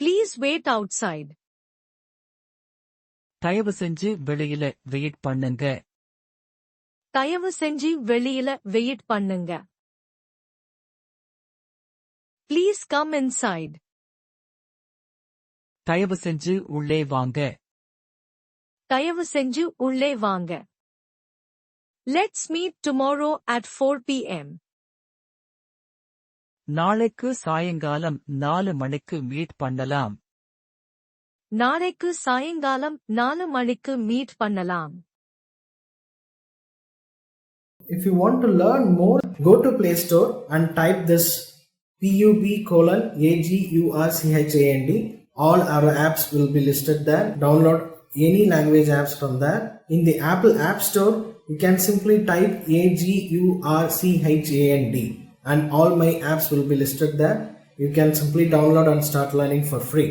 Please wait outside. தயவு செஞ்சு வெளியில வெயிட் பண்ணுங்க. தயவு செஞ்சு வெளியில வெயிட் பண்ணுங்க. Please come inside. தயவு செஞ்சு உள்ளே வாங்க. தயவு செஞ்சு உள்ளே வாங்க. Let's meet tomorrow at 4 p.m. நாளைக்கு சாயங்காலம் 4 மணிக்கு மீட் பண்ணலாம். நாளைக்கு சாயங்காலம் 4 மணிக்கு மீட் பண்ணலாம். If you want to learn more, go to Play Store and type this PUB:/AGURCHAND. All our apps will be listed there. Download any language apps from there. In the Apple App Store, you can simply type AGURCHAND and all my apps will be listed there. You can simply download and start learning for free.